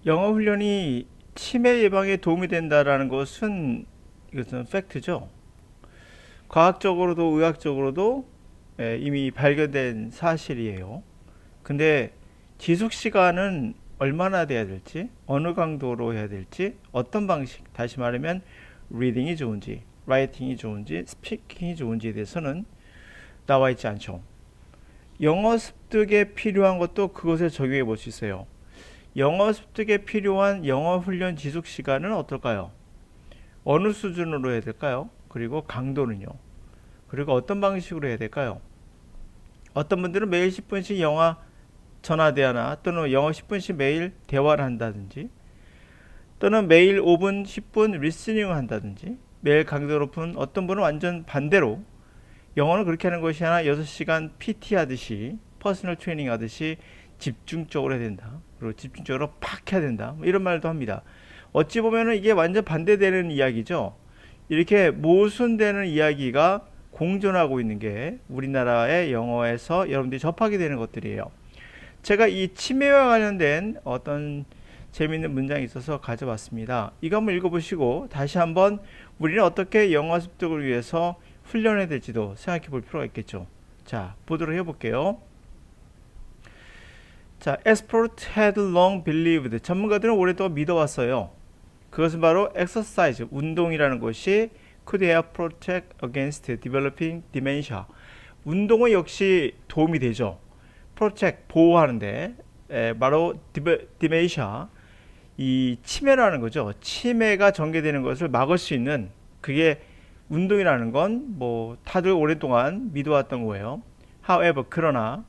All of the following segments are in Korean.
영어 훈련이 치매 예방에 도움이 된다라는 것은 이것은 팩트죠. 과학적으로도 의학적으로도 이미 발견된 사실이에요. 근데 지속 시간은 얼마나 돼야 될지, 어느 강도로 해야 될지, 어떤 방식, 다시 말하면 리딩이 좋은지, 라이팅이 좋은지, 스피킹이 좋은지에 대해서는 나와 있지 않죠. 영어 습득에 필요한 것도 그것에 적용해 볼 수 있어요. 영어 습득에 필요한 영어 훈련 지속 시간은 어떨까요? 어느 수준으로 해야 될까요? 그리고 강도는요? 그리고 어떤 방식으로 해야 될까요? 어떤 분들은 매일 10분씩 영어 전화 대화나 또는 영어 10분씩 매일 대화를 한다든지 또는 매일 5분, 10분 리스닝을 한다든지 매일 강도 높은 어떤 분은 완전 반대로 영어는 그렇게 하는 것이 아니라 6시간 PT 하듯이 퍼스널 트레이닝 하듯이 집중적으로 해야 된다. 그리고 집중적으로 팍 해야 된다. 뭐 이런 말도 합니다. 어찌 보면은 이게 완전 반대되는 이야기죠. 이렇게 모순되는 이야기가 공존하고 있는 게 우리나라의 영어에서 여러분들이 접하게 되는 것들이에요. 제가 이 치매와 관련된 어떤 재미있는 문장이 있어서 가져왔습니다. 이거 한번 읽어보시고 다시 한번 우리는 어떻게 영어 습득을 위해서 훈련해야 될지도 생각해 볼 필요가 있겠죠. 자, 보도록 해볼게요. 자, experts had long believed. 전문가들은 오랫동안 믿어왔어요. 그것은 바로 exercise, 운동이라는 것이 could help protect against developing dementia. 운동은 역시 도움이 되죠. protect, 보호하는데 바로 dementia, 이 치매라는 거죠. 치매가 전개되는 것을 막을 수 있는 그게 운동이라는 건 뭐 다들 오랫동안 믿어왔던 거예요. However, 그러나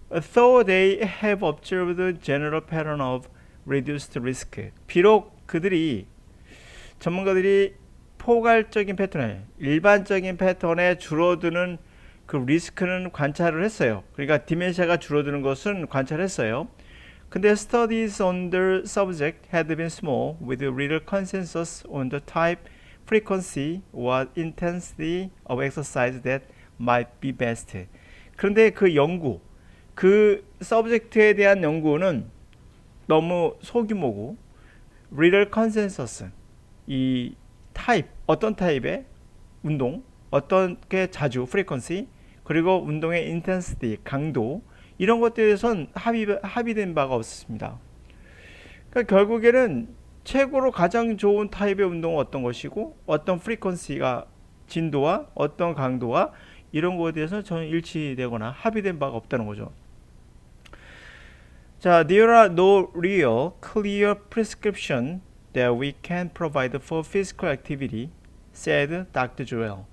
though they have observed general pattern of reduced risk. 비록 그들이 전문가들이 포괄적인 패턴에 일반적인 패턴에 줄어드는 그 리스크는 관찰을 했어요. 그러니까 디멘시아가 줄어드는 것은 관찰했어요. 근데 studies on the subject had been small with little consensus on the type, frequency or intensity of exercise that might be best. 그런데 그 연구, 그 서브젝트에 대한 연구는 너무 소규모고 little consensus, 이 타입, 어떤 타입의 운동, 어떤 게 자주, frequency, 그리고 운동의 intensity, 강도, 이런 것들에 대해서는 합의된 바가 없습니다. 그러니까 결국에는 최고로 가장 좋은 타입의 운동은 어떤 것이고 어떤 프리퀀시가 진도와 어떤 강도와 이런 것에 대해서 저는 일치되거나 합의된 바가 없다는 거죠. 자, there are no real clear prescription that we can provide for physical activity, said Dr. Joel.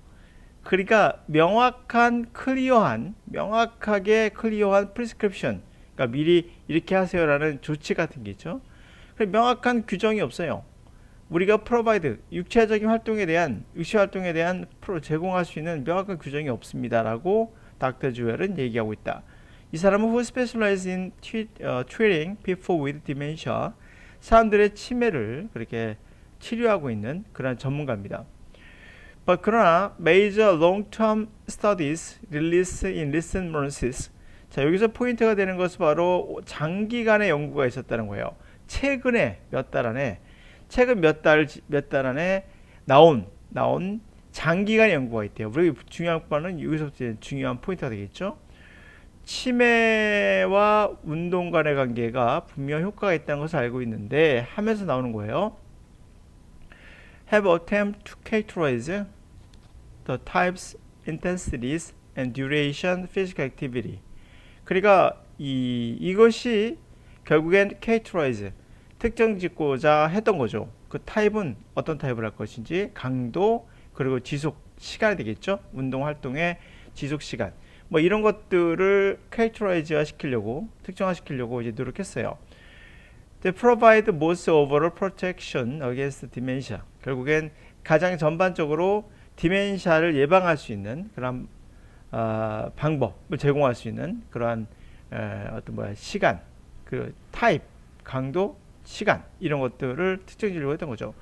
그러니까 명확하게 클리어한 프리스크립션, 그러니까 미리 이렇게 하세요라는 조치 같은 게 있죠. 명확한 규정이 없어요. 우리가 프로바이드 육체 활동에 대한 제공할 수 있는 명확한 규정이 없습니다라고 닥터 주웰은 얘기하고 있다. 이 사람은 who specialize in treating people with dementia, 사람들의 치매를 그렇게 치료하고 있는 그런 전문가입니다. But 그러나 major long-term studies released in recent months. 자, 여기서 포인트가 되는 것은 바로 장기간의 연구가 있었다는 거예요. 최근 몇 달 안에 나온 장기간의 연구가 있대요. 우리 중요한 바는 여기서부터 중요한 포인트가 되겠죠. 치매와 운동 간의 관계가 분명 효과가 있다는 것을 알고 있는데 하면서 나오는 거예요. Have attempt to characterize the types, intensities, and duration physical activity. 그러니까 이것이 결국엔 characterize, 특정 짓고자 했던 거죠. 그 타입은 어떤 타입을 할 것인지, 강도, 그리고 지속 시간이 되겠죠. 운동 활동의 지속 시간. 뭐 이런 것들을 characterize화 시키려고, 특정화 시키려고 이제 노력했어요. They provide most overall protection against dementia. 결국엔 가장 전반적으로 디멘샤를 예방할 수 있는 그런 방법을 제공할 수 있는 그러한 시간, 그 타입, 강도, 시간 이런 것들을 특정지려고 했던 거죠.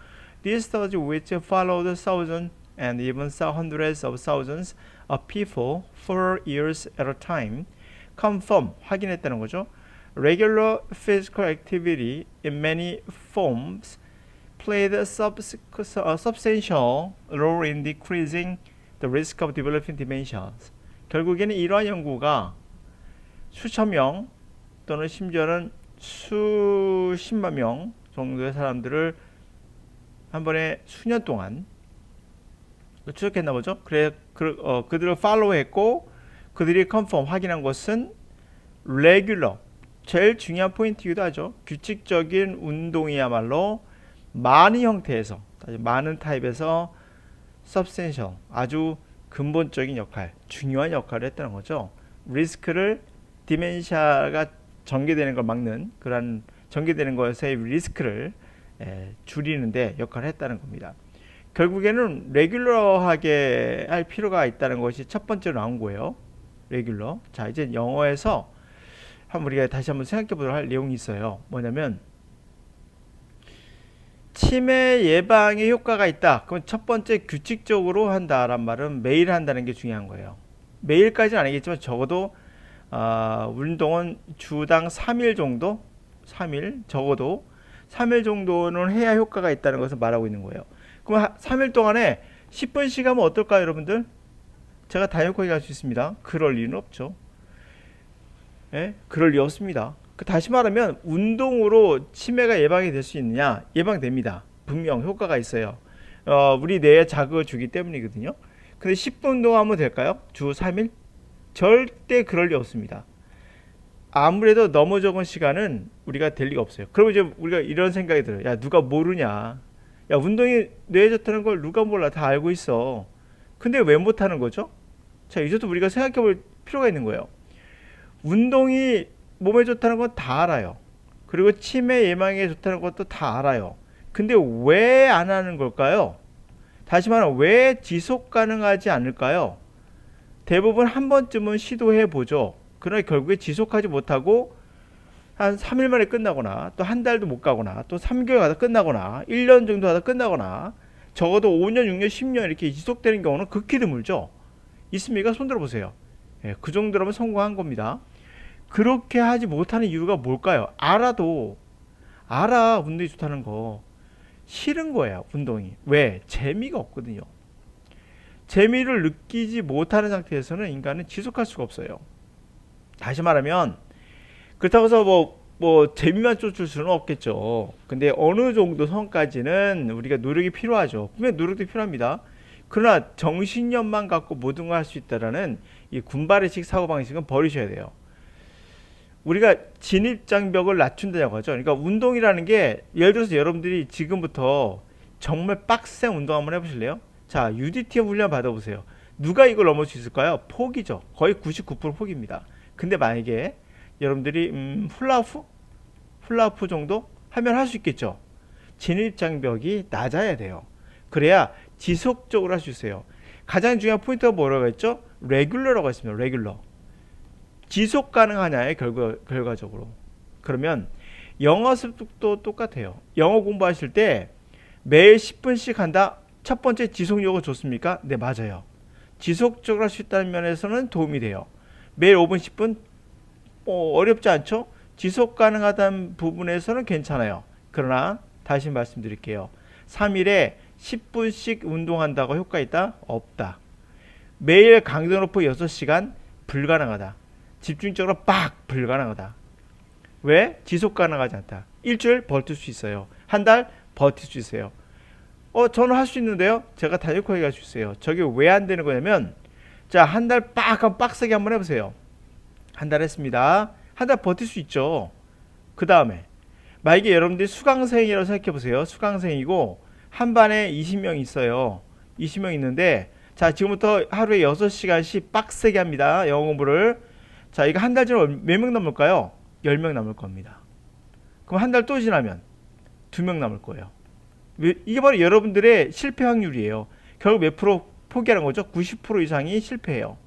These studies which followed thousands and even hundreds of thousands of people for years at a time confirm, 확인했다는 거죠. Regular physical activity in many forms played a substantial role in decreasing the risk of developing dementias. 결국에는 이러한 연구가 수천 명 또는 심지어는 수십만 명 정도의 사람들을 한 번에 수년 동안 추적했나 보죠. 그들을 팔로우했고 그들이 컨펌 확인한 것은 레귤러, 제일 중요한 포인트이기도 하죠. 규칙적인 운동이야말로 많은 형태에서, 많은 타입에서 substantial, 아주 근본적인 역할, 중요한 역할을 했다는 거죠. 리스크를, 디멘시아가 전개되는 걸 막는, 그런 전개되는 것의 리스크를 줄이는데 역할을 했다는 겁니다. 결국에는 레귤러하게 할 필요가 있다는 것이 첫 번째로 나온 거예요. 레귤러. 자, 이제 영어에서 우리가 다시 한번 생각해 보도록 할 내용이 있어요. 뭐냐면 치매 예방에 효과가 있다. 그럼 첫 번째 규칙적으로 한다란 말은 매일 한다는 게 중요한 거예요. 매일까지는 아니겠지만 적어도 운동은 주당 3일 정도, 3일 적어도 3일 정도는 해야 효과가 있다는 것을 말하고 있는 거예요. 그럼 3일 동안에 10분씩 하면 어떨까요, 여러분들? 제가 다이어트까지 갈 수 있습니다. 그럴 리는 없죠. 예? 그럴 리 없습니다. 다시 말하면 운동으로 치매가 예방이 될 수 있느냐? 예방됩니다. 분명 효과가 있어요. 우리 뇌에 자극을 주기 때문이거든요. 근데 10분 운동하면 될까요? 주 3일? 절대 그럴 리 없습니다. 아무래도 너무 적은 시간은 우리가 될 리가 없어요. 그러면 이제 우리가 이런 생각이 들어요. 야, 누가 모르냐? 야, 운동이 뇌에 좋다는 걸 누가 몰라? 다 알고 있어. 근데 왜 못하는 거죠? 자, 이제도 우리가 생각해 볼 필요가 있는 거예요. 운동이 몸에 좋다는 건 다 알아요. 그리고 치매 예방에 좋다는 것도 다 알아요. 근데 왜 안 하는 걸까요? 다시 말하면 왜 지속 가능하지 않을까요? 대부분 한 번쯤은 시도해 보죠. 그러나 결국에 지속하지 못하고 한 3일 만에 끝나거나 또 한 달도 못 가거나 또 3개월 가다 끝나거나 1년 정도 하다 끝나거나 적어도 5년, 6년, 10년 이렇게 지속되는 경우는 극히 드물죠. 있습니까? 손 들어보세요. 예, 그 정도라면 성공한 겁니다. 그렇게 하지 못하는 이유가 뭘까요? 알아, 운동이 좋다는 거. 싫은 거예요, 운동이. 왜? 재미가 없거든요. 재미를 느끼지 못하는 상태에서는 인간은 지속할 수가 없어요. 다시 말하면 그렇다고 해서 뭐 재미만 쫓을 수는 없겠죠. 근데 어느 정도 선까지는 우리가 노력이 필요하죠. 분명 노력도 필요합니다. 그러나 정신력만 갖고 모든 걸 할 수 있다라는 이 군바레식 사고방식은 버리셔야 돼요. 우리가 진입장벽을 낮춘다고 하죠. 그러니까 운동이라는 게 예를 들어서 여러분들이 지금부터 정말 빡센 운동 한번 해보실래요? 자, UDTF 훈련 받아보세요. 누가 이걸 넘을 수 있을까요? 포기죠. 거의 99% 포기입니다. 근데 만약에 여러분들이 훌라후프 정도 하면 할 수 있겠죠. 진입장벽이 낮아야 돼요. 그래야 지속적으로 할 수 있어요. 가장 중요한 포인트가 뭐라고 했죠? 레귤러라고 했습니다. 레귤러. 지속 가능하냐의 결과적으로. 그러면 영어 습득도 똑같아요. 영어 공부하실 때 매일 10분씩 한다. 첫 번째 지속력은 좋습니까? 네, 맞아요. 지속적으로 할 수 있다는 면에서는 도움이 돼요. 매일 5분, 10분 어렵지 않죠? 지속 가능하다는 부분에서는 괜찮아요. 그러나 다시 말씀드릴게요. 3일에 10분씩 운동한다고 효과 있다? 없다. 매일 강도 높은 6시간 불가능하다. 집중적으로 빡 불가능하다. 왜? 지속 가능하지 않다. 일주일 버틸 수 있어요. 한 달 버틸 수 있어요. 저는 할 수 있는데요. 제가 다이어트하게 할 수 있어요. 저게 왜 안 되는 거냐면, 자, 한 달 빡세게 한번 해보세요. 한 달 했습니다. 한 달 버틸 수 있죠. 그 다음에 만약에 여러분들이 수강생이라고 생각해 보세요. 수강생이고 한 반에 20명 있어요. 20명 있는데, 자, 지금부터 하루에 6시간씩 빡세게 합니다. 영어 공부를. 자, 이거 한 달 지나면 몇 명 남을까요? 10명 남을 겁니다. 그럼 한 달 또 지나면 2명 남을 거예요. 이게 바로 여러분들의 실패 확률이에요. 결국 몇 프로 포기하는 거죠? 90% 이상이 실패해요.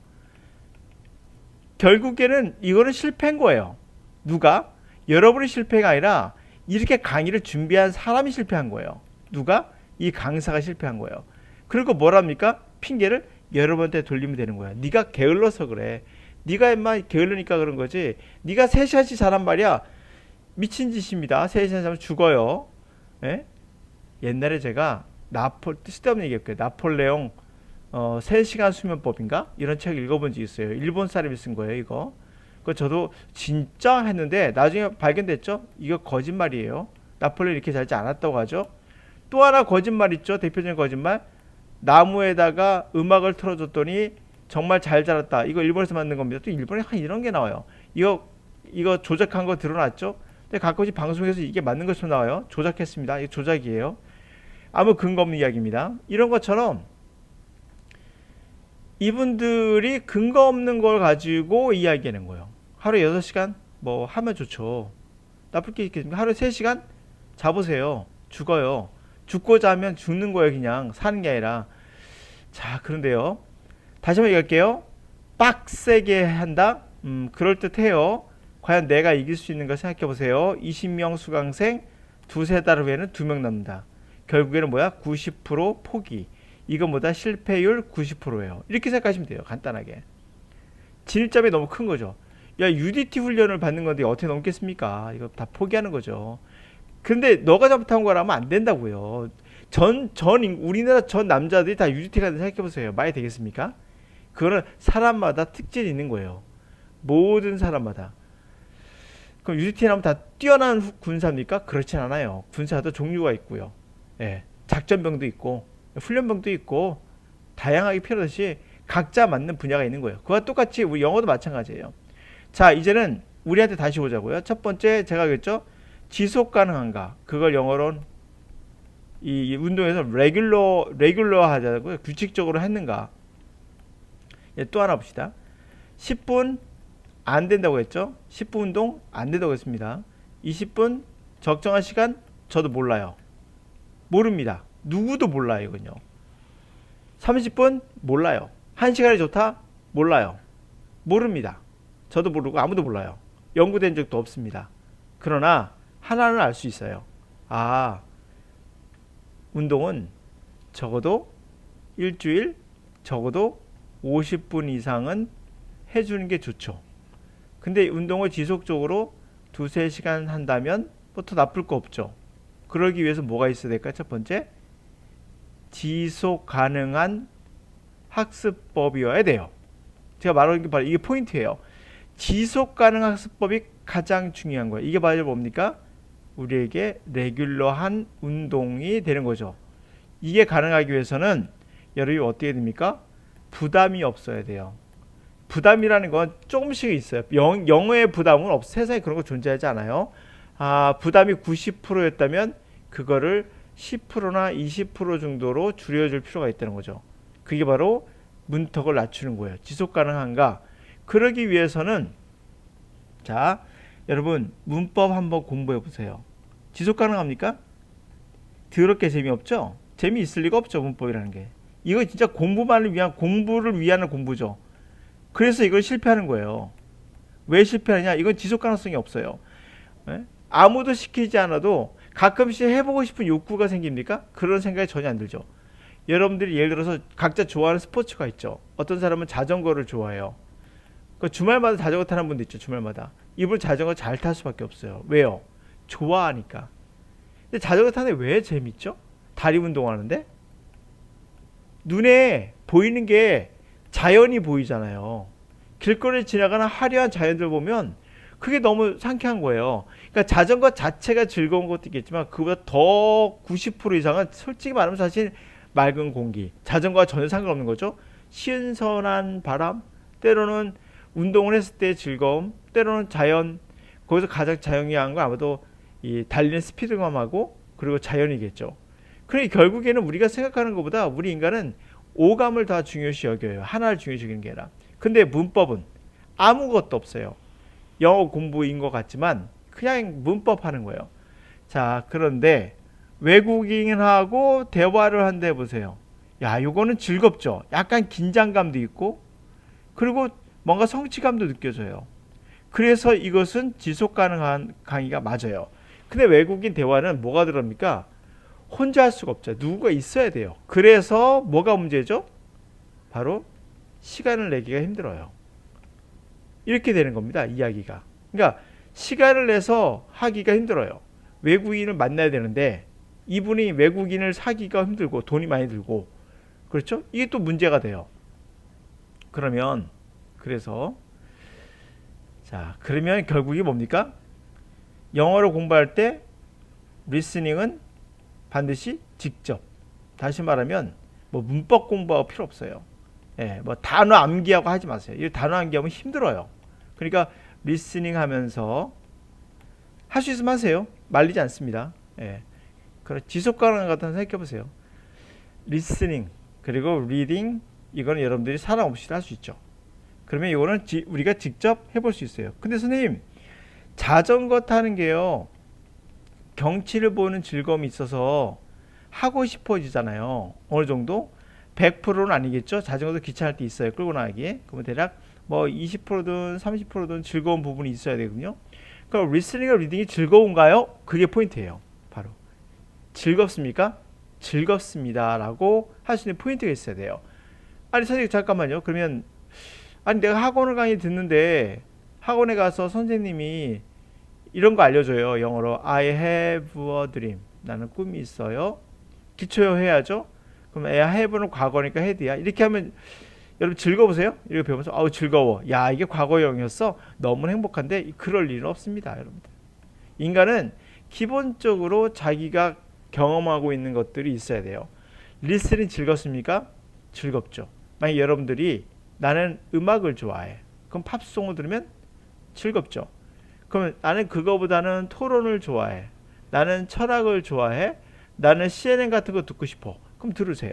결국에는 이거는 실패인 거예요. 누가? 여러분이 실패가 아니라 이렇게 강의를 준비한 사람이 실패한 거예요. 누가? 이 강사가 실패한 거예요. 그리고 뭐랍니까? 핑계를 여러분한테 돌리면 되는 거야. 네가 게을러서 그래. 네가 임마 게으르니까 그런 거지. 네가 3시간씩 자란 말이야. 미친 짓입니다. 3시간 자면 죽어요. 예? 옛날에 제가 쓸데없는 얘기했고요. 나폴레옹 3시간 수면법인가? 이런 책 읽어본 적 있어요. 일본 사람이 쓴 거예요, 이거. 그 저도 진짜 했는데 나중에 발견됐죠? 이거 거짓말이에요. 나폴레옹이 이렇게 자지 않았다고 하죠. 또 하나 거짓말 있죠. 대표적인 거짓말. 나무에다가 음악을 틀어줬더니 정말 잘 자랐다. 이거 일본에서 만든 겁니다. 또 일본에 이런 게 나와요. 이거 조작한 거 드러났죠? 근데 가끔씩 방송에서 이게 맞는 것처럼 나와요. 조작했습니다. 이거 조작이에요. 아무 근거 없는 이야기입니다. 이런 것처럼 이분들이 근거 없는 걸 가지고 이야기하는 거예요. 하루에 6시간 뭐 하면 좋죠. 나쁠 게 있겠습니까? 하루에 3시간 자보세요. 죽어요. 죽고 자면 죽는 거예요. 그냥 사는 게 아니라. 자, 그런데요. 다시 한번 얘기할게요. 빡세게 한다? 그럴듯해요. 과연 내가 이길 수 있는가 생각해 보세요. 20명 수강생 두세 달 후에는 2명 남는다. 결국에는 뭐야? 90% 포기. 이거보다 실패율 90%예요. 이렇게 생각하시면 돼요. 간단하게. 진입점이 너무 큰 거죠. 야, UDT 훈련을 받는 건데 어떻게 넘겠습니까? 이거 다 포기하는 거죠. 근데 너가 잘못한 거라면 안 된다고요. 우리나라 전 남자들이 다 UDT가 생각해 보세요. 말이 되겠습니까? 그거는 사람마다 특징이 있는 거예요. 모든 사람마다. 그럼 UDT 하면 다 뛰어난 군사입니까? 그렇진 않아요. 군사도 종류가 있고요. 예, 작전병도 있고 훈련병도 있고 다양하게 필요하듯이 각자 맞는 분야가 있는 거예요. 그와 똑같이 우리 영어도 마찬가지예요. 자, 이제는 우리한테 다시 오자고요. 첫 번째 제가 그랬죠. 지속 가능한가? 그걸 영어로는 이 운동에서 레귤러 하자고요. 규칙적으로 했는가? 예, 또 하나 봅시다. 10분 안 된다고 했죠. 10분 운동 안 된다고 했습니다. 20분 적정한 시간 저도 몰라요. 모릅니다. 누구도 몰라요, 이건요. 30분 몰라요. 1시간이 좋다? 몰라요. 모릅니다. 저도 모르고 아무도 몰라요. 연구된 적도 없습니다. 그러나 하나는 알 수 있어요. 아, 운동은 적어도 일주일 적어도 50분 이상은 해주는 게 좋죠. 근데 운동을 지속적으로 2-3시간 한다면 뭐 더 나쁠 거 없죠. 그러기 위해서 뭐가 있어야 될까요? 첫 번째, 지속 가능한 학습법이어야 돼요. 제가 말하는 게 바로 이게 포인트예요. 지속 가능한 학습법이 가장 중요한 거예요. 이게 바로 뭡니까? 우리에게 레귤러한 운동이 되는 거죠. 이게 가능하기 위해서는 여러분이 어떻게 됩니까? 부담이 없어야 돼요. 부담이라는 건 조금씩 있어요. 영어의 부담은 세상에 그런 거 존재하지 않아요. 부담이 90%였다면 그거를 10%나 20% 정도로 줄여줄 필요가 있다는 거죠. 그게 바로 문턱을 낮추는 거예요. 지속 가능한가? 그러기 위해서는 자, 여러분 문법 한번 공부해 보세요. 지속 가능합니까? 더럽게 재미없죠? 재미있을 리가 없죠. 문법이라는 게. 이거 진짜 공부를 위한 공부죠. 그래서 이걸 실패하는 거예요. 왜 실패하느냐? 이건 지속 가능성이 없어요. 네? 아무도 시키지 않아도 가끔씩 해보고 싶은 욕구가 생깁니까? 그런 생각이 전혀 안 들죠. 여러분들이 예를 들어서 각자 좋아하는 스포츠가 있죠. 어떤 사람은 자전거를 좋아해요. 그 주말마다 자전거 타는 분도 있죠. 주말마다. 이분 자전거 잘 탈 수밖에 없어요. 왜요? 좋아하니까. 근데 자전거 타는 게 왜 재밌죠? 다리 운동하는데? 눈에 보이는 게 자연이 보이잖아요. 길거리 지나가는 화려한 자연들 보면 그게 너무 상쾌한 거예요. 그러니까 자전거 자체가 즐거운 것도 있겠지만 그보다 더 90% 이상은 솔직히 말하면 사실 맑은 공기, 자전거와 전혀 상관없는 거죠. 신선한 바람, 때로는 운동을 했을 때 즐거움, 때로는 자연, 거기서 가장 자연이한 건 아마도 이 달리는 스피드감하고 그리고 자연이겠죠. 그러니까 결국에는 우리가 생각하는 것보다 우리 인간은 오감을 다 중요시 여겨요. 하나를 중요시 여기는 게 아니라. 근데 문법은 아무것도 없어요. 영어 공부인 것 같지만 그냥 문법 하는 거예요. 자, 그런데 외국인하고 대화를 한데 보세요. 야, 요거는 즐겁죠. 약간 긴장감도 있고 그리고 뭔가 성취감도 느껴져요. 그래서 이것은 지속 가능한 강의가 맞아요. 근데 외국인 대화는 뭐가 들어갑니까? 혼자 할 수가 없죠. 누구가 있어야 돼요. 그래서 뭐가 문제죠? 바로 시간을 내기가 힘들어요. 이렇게 되는 겁니다. 이야기가. 그러니까 시간을 내서 하기가 힘들어요. 외국인을 만나야 되는데 이분이 외국인을 사기가 힘들고 돈이 많이 들고 그렇죠? 이게 또 문제가 돼요. 그러면 그래서 자 그러면 결국이 뭡니까? 영어를 공부할 때 리스닝은 반드시 직접. 다시 말하면 뭐 문법 공부하고 필요 없어요. 예, 뭐 단어 암기하고 하지 마세요. 이 단어 암기하면 힘들어요. 그러니까 리스닝 하면서 할 수 있으면 하세요. 말리지 않습니다. 예. 그럼 지속 가능 같은 생각해 보세요. 리스닝 그리고 리딩 이거는 여러분들이 사람 없이도 할 수 있죠. 그러면 이거는 우리가 직접 해볼 수 있어요. 근데 선생님 자전거 타는 게요 경치를 보는 즐거움이 있어서 하고 싶어지잖아요. 어느 정도 100%는 아니겠죠. 자전거도 귀찮을 때 있어요. 끌고 나가기에. 그러면 대략 뭐 20%든 30%든 즐거운 부분이 있어야 되거든요. 그럼 리스닝과 리딩이 즐거운가요? 그게 포인트예요. 바로 즐겁습니까? 즐겁습니다 라고 할 수 있는 포인트가 있어야 돼요. 아니 선생님 잠깐만요. 그러면 아니 내가 학원을 강의 듣는데 학원에 가서 선생님이 이런 거 알려줘요. 영어로 I have a dream. 나는 꿈이 있어요. 기초요 해야죠. 그럼 I have는 과거니까 had야. 이렇게 하면 여러분 즐거우세요? 이렇게 배우면서 아우 즐거워. 야 이게 과거형이었어. 너무 행복한데 그럴 일은 없습니다. 여러분들. 인간은 기본적으로 자기가 경험하고 있는 것들이 있어야 돼요. 리스닝 즐겁습니까? 즐겁죠. 만약 여러분들이 나는 음악을 좋아해. 그럼 팝송을 들으면 즐겁죠. 그럼 나는 그거보다는 토론을 좋아해. 나는 철학을 좋아해. 나는 CNN 같은 거 듣고 싶어. 그럼 들으세요.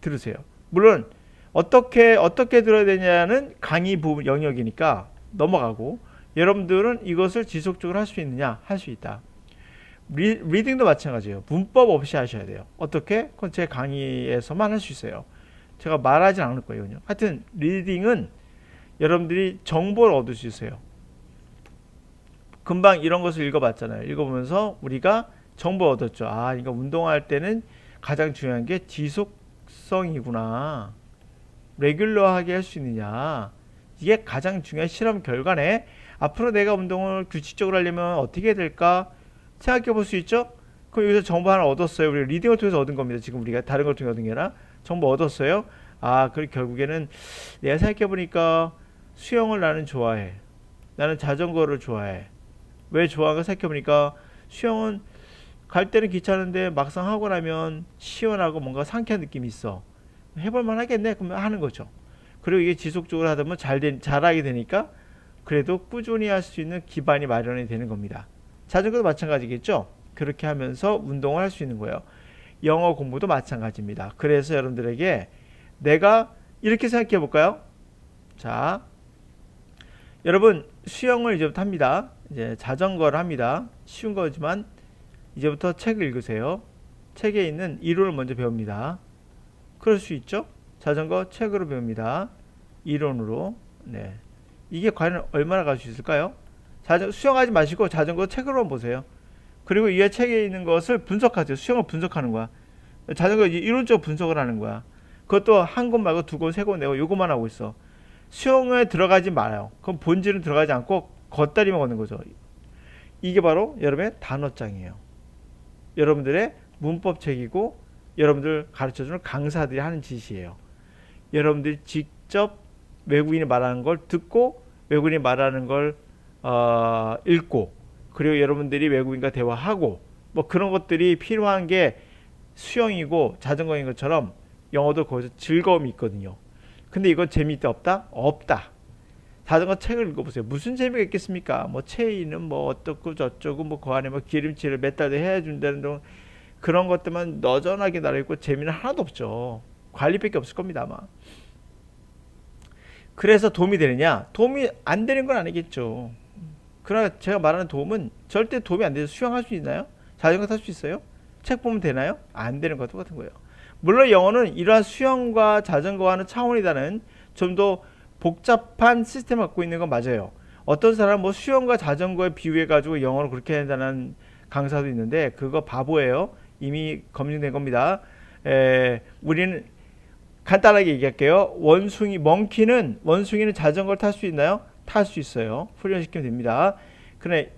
들으세요. 물론 어떻게 들어야 되냐는 강의 부분 영역이니까 넘어가고 여러분들은 이것을 지속적으로 할 수 있느냐? 할 수 있다. 리딩도 마찬가지예요. 문법 없이 하셔야 돼요. 어떻게? 그건 제 강의에서만 할 수 있어요. 제가 말하진 않을 거예요. 하여튼 리딩은 여러분들이 정보를 얻을 수 있어요. 금방 이런 것을 읽어봤잖아요. 읽어보면서 우리가 정보 얻었죠. 아, 그러니까 운동할 때는 가장 중요한 게 지속성이구나. 레귤러하게 할 수 있느냐. 이게 가장 중요한 실험 결과네. 앞으로 내가 운동을 규칙적으로 하려면 어떻게 해야 될까 생각해 볼 수 있죠. 그럼 여기서 정보 하나 얻었어요. 우리 리딩을 통해서 얻은 겁니다. 지금 우리가 다른 걸 통해 얻은 게 아니라 정보 얻었어요. 아, 그리고 결국에는 내가 생각해 보니까 수영을 나는 좋아해. 나는 자전거를 좋아해. 왜 좋아하는가 생각해 보니까 수영은 갈 때는 귀찮은데 막상 하고 나면 시원하고 뭔가 상쾌한 느낌이 있어. 해볼만 하겠네. 그러면 하는 거죠. 그리고 이게 지속적으로 하다 보면 잘하게 되니까 그래도 꾸준히 할 수 있는 기반이 마련이 되는 겁니다. 자전거도 마찬가지겠죠. 그렇게 하면서 운동을 할 수 있는 거예요. 영어 공부도 마찬가지입니다. 그래서 여러분들에게 내가 이렇게 생각해 볼까요? 자, 여러분 수영을 이제부터 합니다. 이제 자전거를 합니다. 쉬운 거지만 이제부터 책을 읽으세요. 책에 있는 이론을 먼저 배웁니다. 그럴 수 있죠? 자전거 책으로 배웁니다. 이론으로. 네. 이게 과연 얼마나 갈 수 있을까요? 수영하지 마시고 자전거 책으로만 보세요. 그리고 이 책에 있는 것을 분석하세요. 수영을 분석하는 거야. 자전거 이론적 분석을 하는 거야. 그것도 한 권 말고 두 권, 세 권 내고 요것만 하고 있어. 수영에 들어가지 말아요. 그럼 본질은 들어가지 않고 겉다리만 걷는 거죠. 이게 바로 여러분의 단어장이에요. 여러분들의 문법책이고 여러분들 가르쳐주는 강사들이 하는 짓이에요. 여러분들이 직접 외국인이 말하는 걸 듣고 외국인이 말하는 걸 읽고 그리고 여러분들이 외국인과 대화하고 뭐 그런 것들이 필요한 게 수영이고 자전거인 것처럼 영어도 거기서 즐거움이 있거든요. 근데 이건 재미있다 없다? 없다. 자전거 책을 읽어보세요. 무슨 재미가 있겠습니까? 뭐 체인은 뭐 어떻고 저쩌고 뭐 그 안에 뭐 기름칠을 몇 달 해준다는 동 그런 것들만 너전하게 달아있고 재미는 하나도 없죠. 관리밖에 없을 겁니다 아마. 그래서 도움이 되느냐? 도움이 안 되는 건 아니겠죠. 그러나 제가 말하는 도움은 절대 도움이 안 돼서 수영할 수 있나요? 자전거 탈 수 있어요? 책 보면 되나요? 안 되는 것도 똑같은 거예요. 물론 영어는 이러한 수영과 자전거와는 차원이 다른 좀 더 복잡한 시스템을 갖고 있는 건 맞아요. 어떤 사람은 뭐 수영과 자전거에 비유해 가지고 영어를 그렇게 한다는 강사도 있는데 그거 바보예요. 이미 검증된 겁니다. 우리는 간단하게 얘기할게요. 원숭이는 자전거를 탈 수 있나요? 탈 수 있어요. 훈련시키면 됩니다. 그런데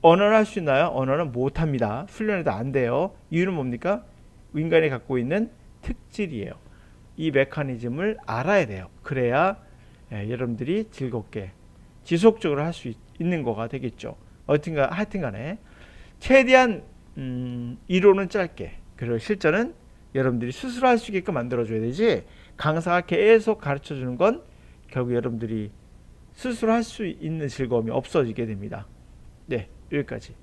언어는 할 수 있나요? 언어는 못합니다. 훈련해도 안 돼요. 이유는 뭡니까? 인간이 갖고 있는 특질이에요. 이 메커니즘을 알아야 돼요. 그래야 여러분들이 즐겁게 지속적으로 할 수 있는 거가 되겠죠. 하여튼 간에 최대한 이론은 짧게, 그리고 실전은 여러분들이 스스로 할 수 있게끔 만들어줘야 되지, 강사가 계속 가르쳐주는 건 결국 여러분들이 스스로 할 수 있는 즐거움이 없어지게 됩니다. 네, 여기까지.